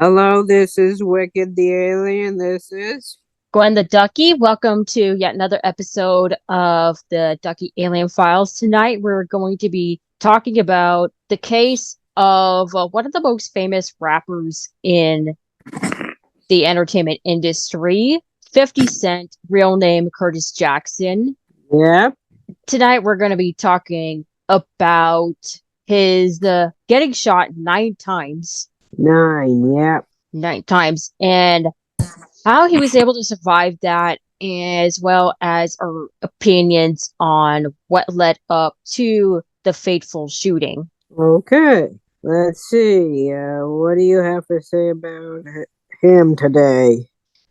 Hello, this is Wicked the Alien. This is. Gwen the Ducky, welcome to yet another episode of the Ducky Alien Files. Tonight, we're going to be talking about the case of one of the most famous rappers in the entertainment industry, 50 Cent, real name Curtis Jackson. Yep. Tonight, we're going to be talking about his getting shot nine times. Yep. Nine times. And how he was able to survive that, as well as our opinions on what led up to the fateful shooting. Okay. Let's see. What do you have to say about him today?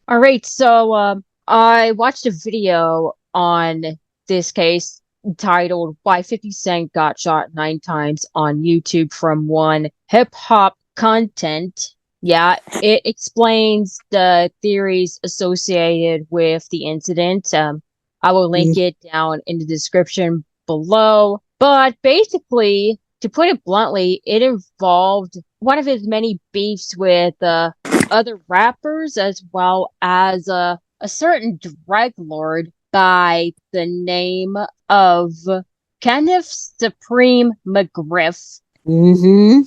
All right, so I watched a video on this case titled Why 50 Cent Got Shot Nine Times on YouTube from one hip hop content. Yeah, it explains the theories associated with the incident. I will link it down in the description below. But basically, to put it bluntly, it involved one of his many beefs with other rappers, as well as a certain drug lord by the name of Kenneth Supreme McGriff. Mm-hmm.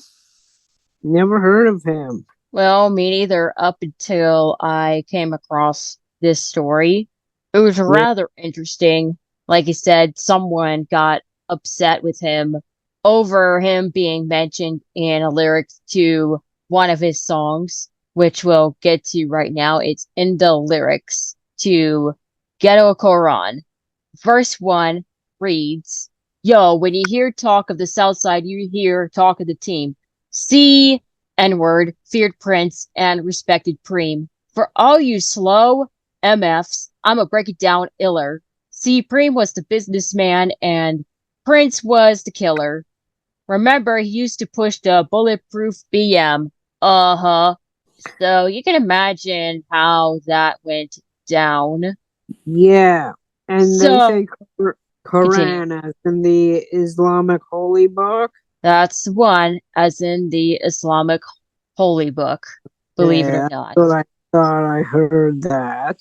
Never heard of him. Well, me neither, up until I came across this story. It was Yeah. rather interesting. Like I said, someone got upset with him over him being mentioned in a lyric to one of his songs, which we'll get to right now. It's in the lyrics to Ghetto Qu'ran. Verse 1 reads, Yo, when you hear talk of the South Side, you hear talk of the team. See N-word, feared prince, and respected preem. For all you slow MFs, I'ma break it down iller. See, Preem was the businessman and Prince was the killer. Remember, he used to push the bulletproof BM. Uh-huh. So you can imagine how that went down. Yeah. And they So, say continue. Quran as in the Islamic holy book. That's one, as in the Islamic holy book, believe it or Yeah, not. that's what I thought I heard that.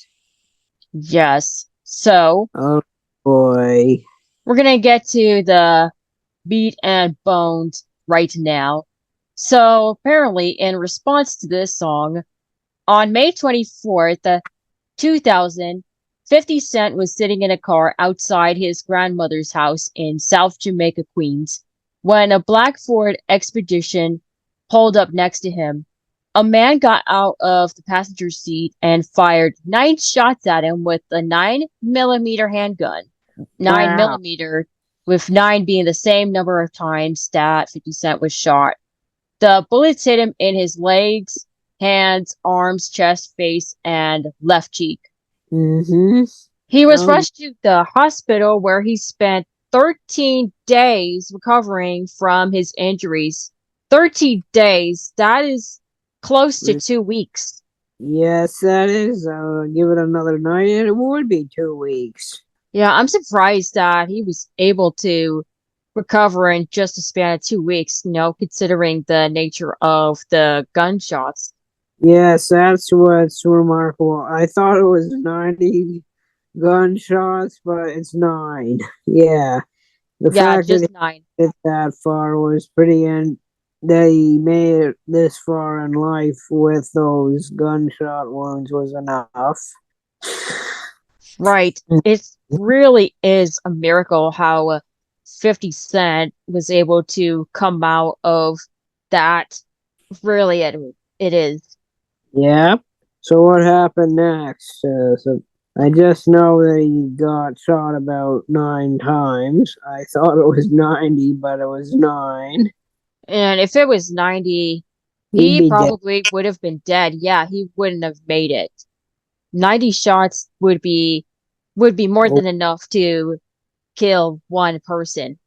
Yes. So, Oh boy. we're going to get to the meat and bones right now. So, apparently, in response to this song, on May 24th, 2000, 50 Cent was sitting in a car outside his grandmother's house in South Jamaica, Queens, when a black Ford Expedition pulled up next to him. A man got out of the passenger seat and fired nine shots at him with a 9mm handgun. Nine Wow. millimeter, with nine being the same number of times that 50 Cent was shot. The bullets hit him in his legs, hands, arms, chest, face, and left cheek. Mm-hmm. He was Oh, rushed to the hospital where he spent 13 days recovering from his injuries. 13 days. That is close to 2 weeks. yes, that is. Give it another night, and it would be 2 weeks. Yeah, I'm surprised that he was able to recover in just a span of 2 weeks, considering the nature of the gunshots. Yes, that's what's remarkable. I thought it was 90 gunshots, but it's nine. Yeah, the Yeah, fact that just nine. he hit that far was pretty, and that he made it this far in life with those gunshot wounds was enough. Right. It really is a miracle how 50 Cent was able to come out of that. Really, it is. Yeah. So what happened next? So I just know that he got shot about 9 times. I thought it was 90, but it was nine. And if it was 90, He'd he be dead. probably would have been dead. Yeah, he wouldn't have made it. 90 shots would be more Oh, than enough to kill one person,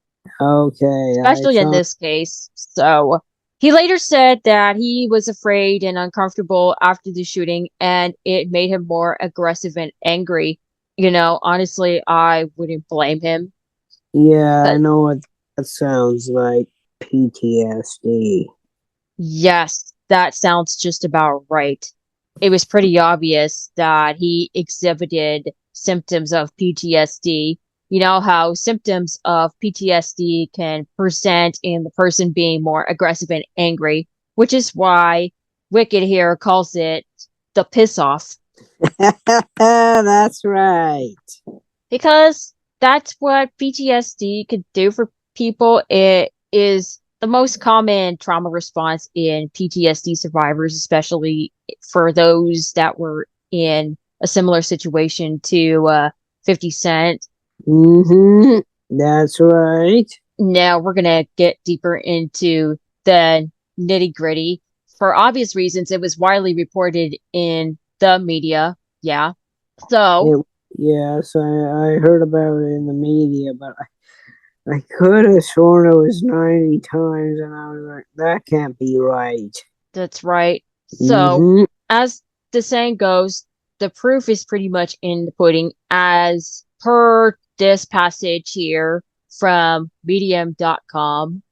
okay, I especially in thought. this case. So he later said that he was afraid and uncomfortable after the shooting, and it made him more aggressive and angry. Honestly, I wouldn't blame him. Yeah, I 'Cause, know what that sounds like. PTSD. yes. that sounds just about right. It was pretty obvious that he exhibited symptoms of PTSD. You know how symptoms of PTSD can present in the person being more aggressive and angry, which is why Wicked here calls it the piss off. That's right. Because that's what PTSD could do for people. It is the most common trauma response in PTSD survivors, especially for those that were in a similar situation to 50 Cent. Mm-hmm. That's right. Now we're going to get deeper into the nitty gritty. For obvious reasons, it was widely reported in the media. Yeah. So It, yes, I heard about it in the media, but I could have sworn it was 90 times, and I was like, that can't be right. that's right. So, Mm-hmm. as the saying goes, the proof is pretty much in the pudding, as per this passage here from medium.com,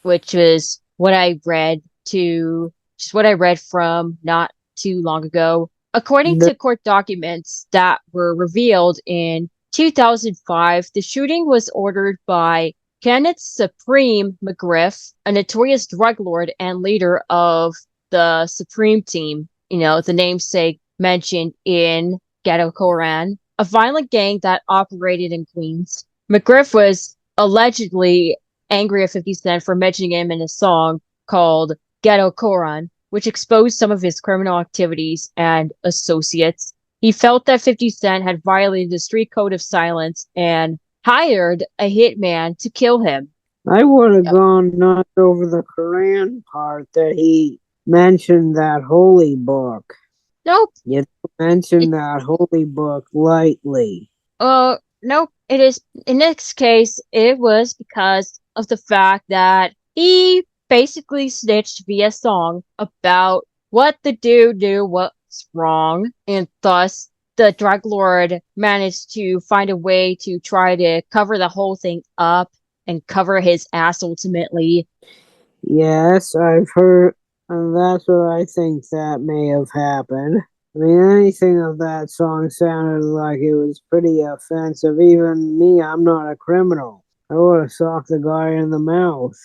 which is what I read to just what I read from not too long ago. According The, to court documents that were revealed in 2005, the shooting was ordered by Kenneth Supreme McGriff, a notorious drug lord and leader of the Supreme Team, you know, the namesake mentioned in Ghetto Qu'ran, a violent gang that operated in Queens. McGriff was allegedly angry at 50 Cent for mentioning him in a song called Ghetto Qu'ran, which exposed some of his criminal activities and associates. He felt that 50 Cent had violated the street code of silence and hired a hitman to kill him. I would have gone nuts over the Quran part that he mentioned that holy book. Nope. You It, mentioned that holy book lightly. nope. It is, in this case, it was because of the fact that he basically snitched via song about what the dude knew was wrong, and thus the drug lord managed to find a way to try to cover the whole thing up and cover his ass ultimately. Yes, I've heard, and that's what I think that may have happened. I mean, anything of that song sounded like it was pretty offensive. Even me, I'm not a criminal. I would have socked the guy in the mouth.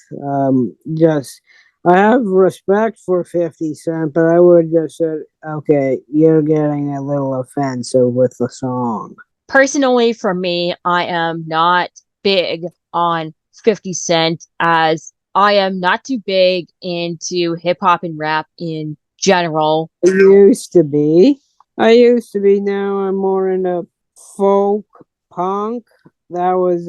I have respect for 50 Cent, but I would have just said, okay, you're getting a little offensive with the song. Personally, for me, I am not big on 50 Cent, as I am not too big into hip hop and rap in general. I used to be. I used to be. Now I'm more into folk punk. That was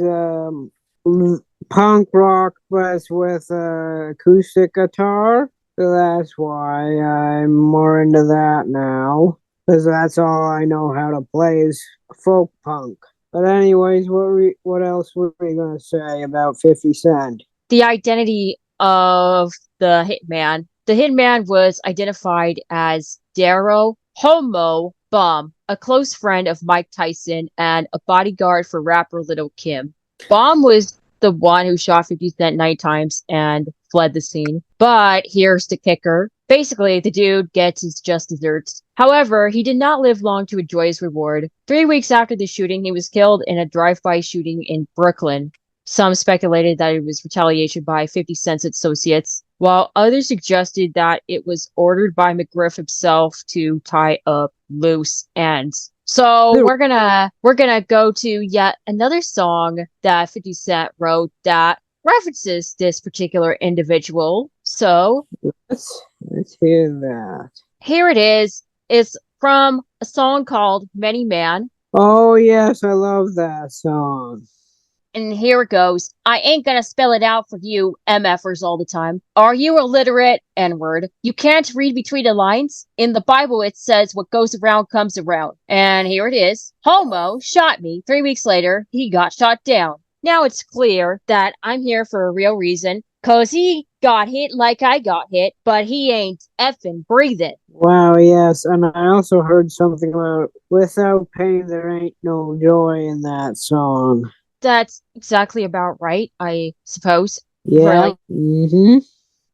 punk rock, but with acoustic guitar. So that's why I'm more into that now. Because that's all I know how to play is folk punk. But anyways, what else were we gonna say about 50 Cent? The identity of the hitman. The hitman was identified as Darrow Homo Bomb, a close friend of Mike Tyson and a bodyguard for rapper Little Kim. Bomb was the one who shot 50 Cent 9 times and fled the scene. But here's the kicker. Basically, the dude gets his just desserts. However, he did not live long to enjoy his reward. 3 weeks after the shooting, he was killed in a drive-by shooting in Brooklyn. Some speculated that it was retaliation by 50 Cent's associates, while others suggested that it was ordered by McGriff himself to tie up loose ends. So we're gonna go to yet another song that 50 Cent wrote that references this particular individual. So Let's hear that. here it is. It's from a song called Many Man. Oh yes, I love that song. And here it goes. I ain't gonna spell it out for you MFers all the time. Are you illiterate? N-word. You can't read between the lines? In the Bible, it says what goes around comes around. And here it is. Homo shot me. 3 weeks later, he got shot down. Now it's clear that I'm here for a real reason, cause he got hit like I got hit, but he ain't effing breathing. Wow, yes, and I also heard something about without pain there ain't no joy in that song. That's exactly about right, I suppose. Yeah. Really. Mm-hmm.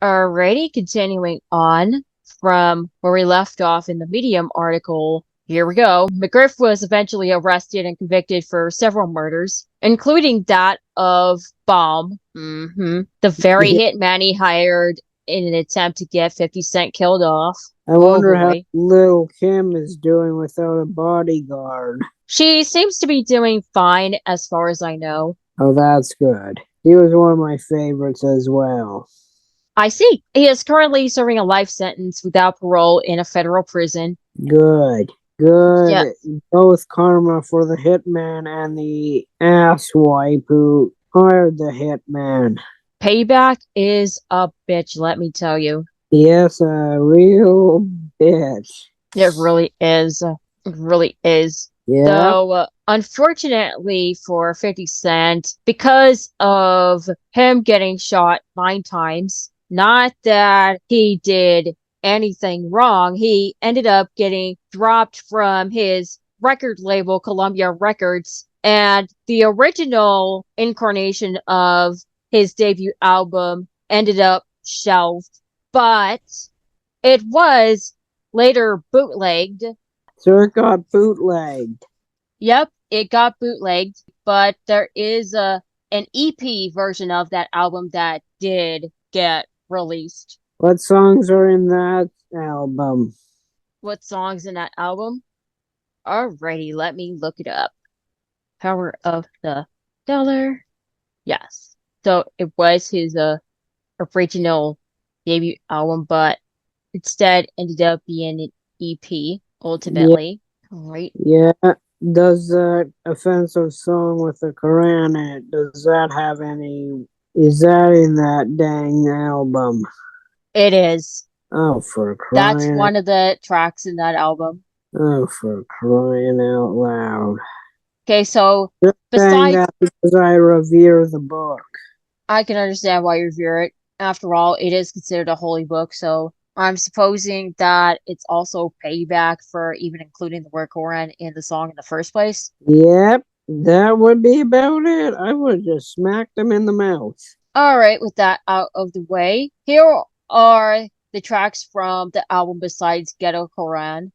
Alrighty, continuing on. from where we left off in the Medium article. Here we go. McGriff was eventually arrested and convicted for several murders, including that of Baum, the very hitman he hired in an attempt to get 50 Cent killed off. I wonder how little Kim is doing without a bodyguard. She seems to be doing fine as far as I know. Oh, that's good. He was one of my favorites as well. I see. He is currently serving a life sentence without parole in a federal prison. Good. Good. Yeah. Both karma for the hitman and the asswipe who hired the hitman. Payback is a bitch, let me tell you. Yes, a real bitch. It really is. It really is. Yeah. Though, unfortunately for 50 Cent, because of him getting shot 9 times, not that he did anything wrong, he ended up getting dropped from his record label, Columbia Records, and the original incarnation of his debut album ended up shelved. But it was later bootlegged. So it got bootlegged. Yep, it got bootlegged, but there is an EP version of that album that did get released. What songs are in that album? What songs in that album? Alrighty, let me look it up. Power of the Dollar. Yes. So it was his original debut album, but instead ended up being an EP ultimately. Yeah. Right. Yeah. Does that offensive song with the Qu'ran in it, does that have any, is that in that dang album? It is. Oh, for That's crying one of the tracks in that album. Oh, for crying out loud. Okay, so Just saying besides, that because I revere the book. I can understand why you revere it. After all, it is considered a holy book, so I'm supposing that it's also payback for even including the word Qu'ran in the song in the first place. Yep, that would be about it. I would have just smacked him in the mouth. All right, with that out of the way, here are the tracks from the album besides Ghetto Qu'ran.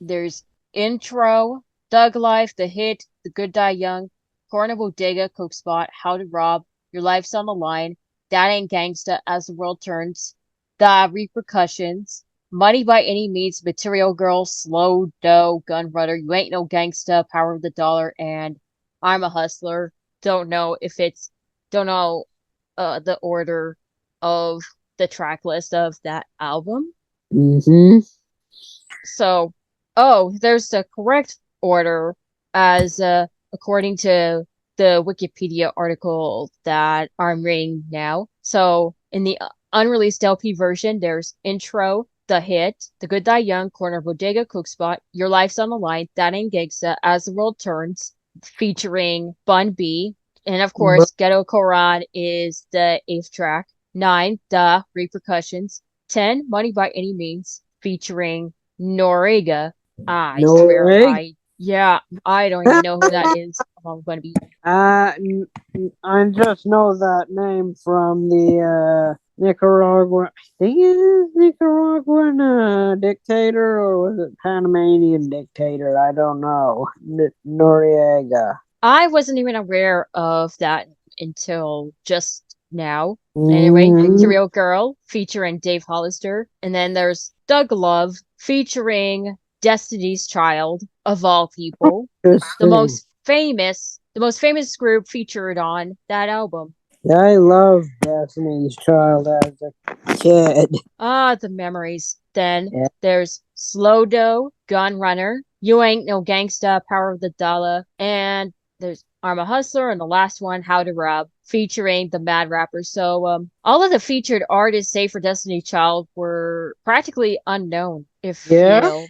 There's Intro, Thug Life, The Hit, The Good Die Young, Corner Bodega, Coke Spot, How to Rob, Your Life's on the Line, That Ain't Gangsta, As the World Turns, The Repercussions, Money by Any Means, Material Girl, Slow Dough, Gun Runner, You Ain't No Gangsta, Power of the Dollar, and I'm a Hustler. Don't know the order of the track list of that album. Mm-hmm. So, there's the correct order as according to the Wikipedia article that I'm reading now. So, in the unreleased LP version, there's Intro, The Hit, The Good Die Young, Corner Bodega, Cook Spot, Your Life's on the Line, That Ain't Gangsta, As the World Turns, featuring Bun B. And of course, Ghetto Qu'ran is the 8th track. 9, The Repercussions. 10, Money by Any Means, featuring Noriega. I swear I don't even know who that is. I'm going to be. I just know that name from the Nicaraguan, I think it is Nicaraguan dictator, or was it Panamanian dictator? I don't know. Noriega. I wasn't even aware of that until just now. Anyway, Material Girl featuring Dave Hollister. And then there's Doug Love featuring Destiny's Child, of all people. The most famous group featured on that album. I love Destiny's Child as a kid. The memories. Then there's Slow Dough, Gun Runner, You Ain't No Gangsta, Power of the Dollar, and there's I'm a Hustler, and the last one, How to Rob, featuring the Mad Rapper. So all of the featured artists, save for Destiny Child, were practically unknown, if you know.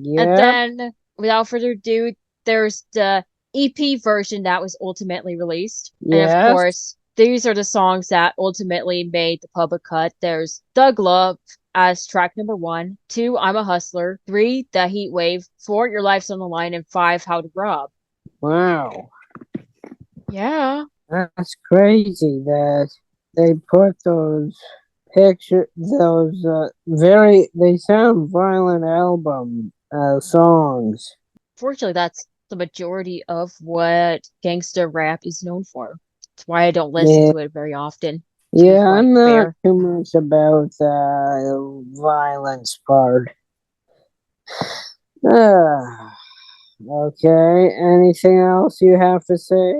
Yeah. And then, without further ado, there's the EP version that was ultimately released. Yes. And of course, these are the songs that ultimately made the public cut. There's Thug Love as track number 1, 2, I'm a Hustler, 3, The Heat Wave, 4, Your Life's on the Line, and 5, How to Rob. Wow. Yeah. That's crazy that they put those picture those they sound violent album songs. Fortunately, that's the majority of what gangster rap is known for. That's why I don't listen Yeah, to it very often, to be yeah, quite I'm not fair. too much about the violence part. Uh, okay, anything else you have to say?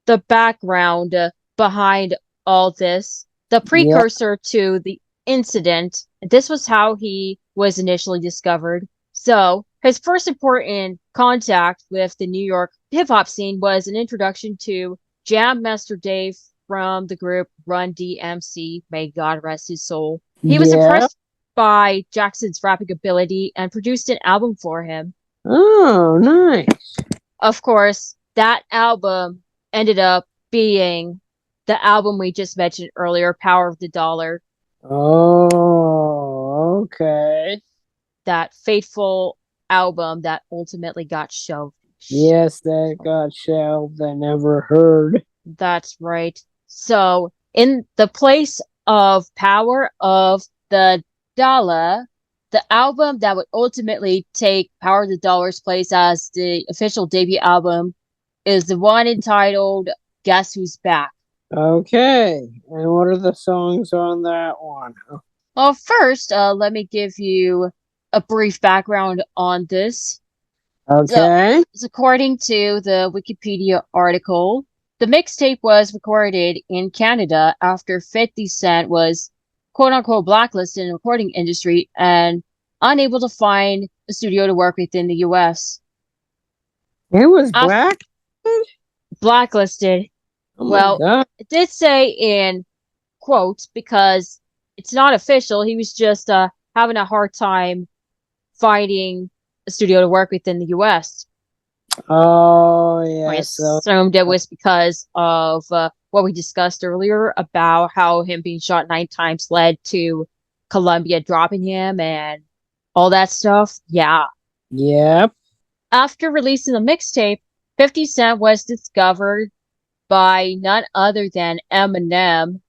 The background behind all this, the Yeah, precursor to the incident. This was how he was initially discovered. So, his first important contact with the New York hip hop scene was an introduction to Jam Master Dave from the group Run DMC, may God rest his soul. He was yeah. impressed by Jackson's rapping ability and produced an album for him. Oh, nice. Of course, that album ended up being the album we just mentioned earlier, Power of the Dollar, Oh, okay. that fateful album that ultimately got shelved. Yes, that got shelved. I never heard. That's right. So, in the place of Power of the Dollar, the album that would ultimately take Power of the Dollar's place as the official debut album is the one entitled Guess Who's Back. Okay, and what are the songs on that one? Well, first, let me give you a brief background on this. So, Okay. according to the Wikipedia article, the mixtape was recorded in Canada after 50 Cent was quote unquote blacklisted in the recording industry and unable to find a studio to work with in the US. It was After black? blacklisted, Oh my well, God. it did say in quotes because it's not official. He was just having a hard time finding a studio to work with in the US. Oh, I yes. So, assumed it was because of what we discussed earlier about how him being shot 9 times led to Columbia dropping him and all that stuff. Yeah. yep. After releasing the mixtape, 50 Cent was discovered by none other than Eminem,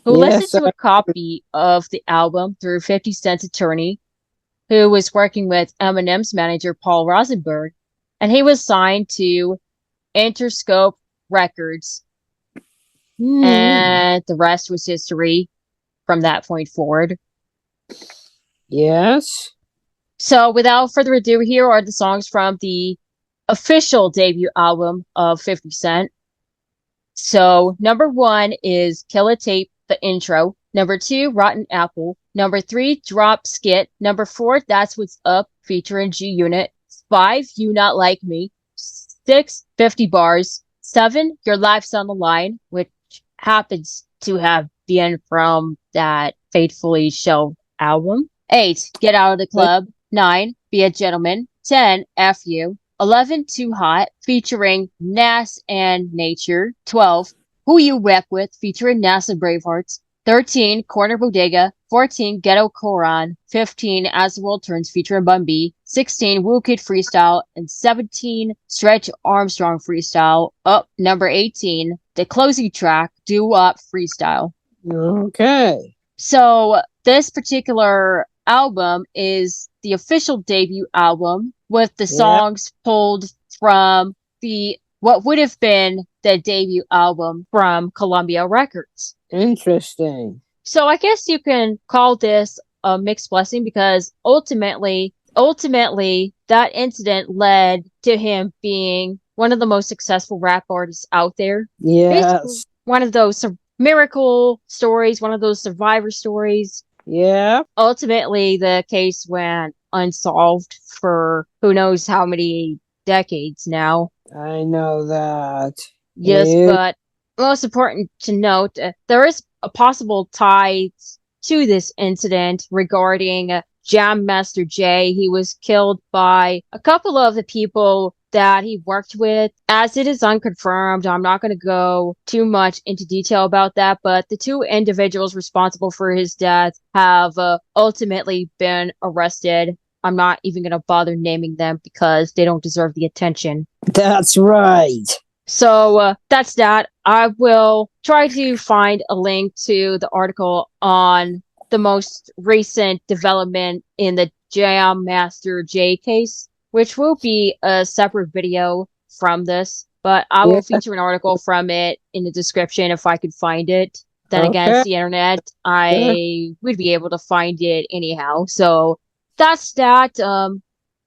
who listened Yes. to a copy of the album through 50 Cent's attorney, who was working with Eminem's manager, Paul Rosenberg, and he was signed to Interscope Records, Hmm. and the rest was history from that point forward. Yes. So, without further ado, here are the songs from the official debut album of 50 Cent. So, number one is Kill a Tape, the intro. Number two, Rotten Apple. Number three, Drop Skit. Number four, That's What's Up, featuring G Unit. Five, You Not Like Me. Six, 50 Bars. Seven, Your Life's on the Line, which happens to have been from that faithfully shelved album. Eight, Get Out of the Club. Nine, Be a Gentleman. 10, F You. 11, Too Hot, featuring Nas and Nature. 12, Who You Rep With, featuring Nas and Bravehearts. 13, Corner Bodega. 14, Ghetto Qu'ran. 15, As the World Turns, featuring Bun B. 16, Woo Kid Freestyle. And 17, Stretch Armstrong Freestyle. Up number 18, the closing track, Do Up Freestyle. Okay. So this particular album is the official debut album with the Yeah. songs pulled from the what would have been the debut album from Columbia Records. Interesting. So I guess you can call this a mixed blessing because ultimately that incident led to him being one of the most successful rap artists out there. Basically, Yes. one of those miracle stories, one of those survivor stories. Yeah. Ultimately, the case went unsolved for who knows how many decades now. I know that. Yes, It, but most important to note, there is a possible tie to this incident regarding Jam Master Jay. He was killed by a couple of the people that he worked with. As it is unconfirmed, I'm not going to go too much into detail about that, but the two individuals responsible for his death have ultimately been arrested. I'm not even going to bother naming them because they don't deserve the attention. that's right. So that's that. I will try to find a link to the article on the most recent development in the Jam Master J case, which will be a separate video from this, but I will Yeah. feature an article from it in the description if I could find it. Then again, it's Okay. the internet. Sure. I would be able to find it anyhow. So that's that.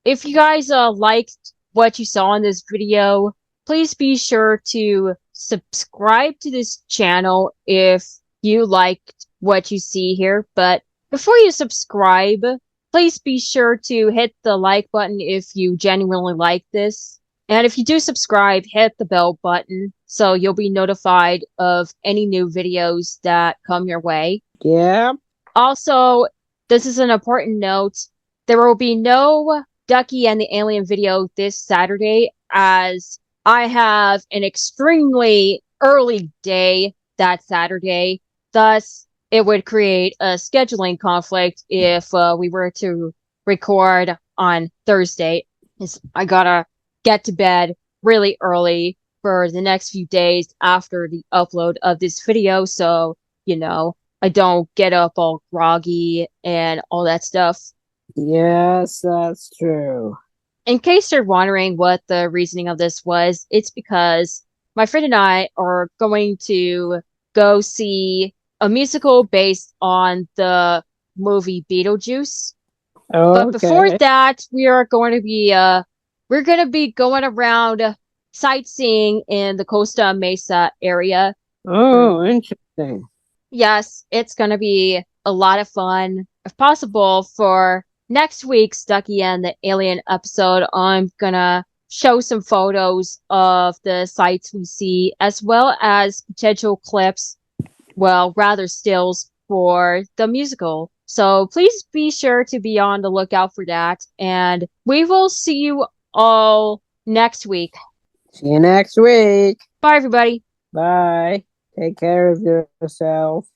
If you guys liked what you saw in this video, please be sure to subscribe to this channel if you liked what you see here. But before you subscribe, please be sure to hit the like button if you genuinely like this. And if you do subscribe, hit the bell button so you'll be notified of any new videos that come your way. Yeah. Also, this is an important note. There will be no Ducky and the Alien video this Saturday, as I have an extremely early day that Saturday. Thus, it would create a scheduling conflict if we were to record on Thursday. I gotta get to bed really early for the next few days after the upload of this video. So, I don't get up all groggy and all that stuff. Yes, that's true. In case you're wondering what the reasoning of this was, it's because my friend and I are going to go see a musical based on the movie Beetlejuice. But before Okay. that, we're going to be going around sightseeing in the Costa Mesa area. Oh, interesting. Yes, it's going to be a lot of fun. If possible, for next week's Ducky and the Alien episode, I'm going to show some photos of the sites we see, as well as potential clips, well, rather stills for the musical. So please be sure to be on the lookout for that. And we will see you all next week. See you next week. Bye, everybody. Bye. Take care of yourself.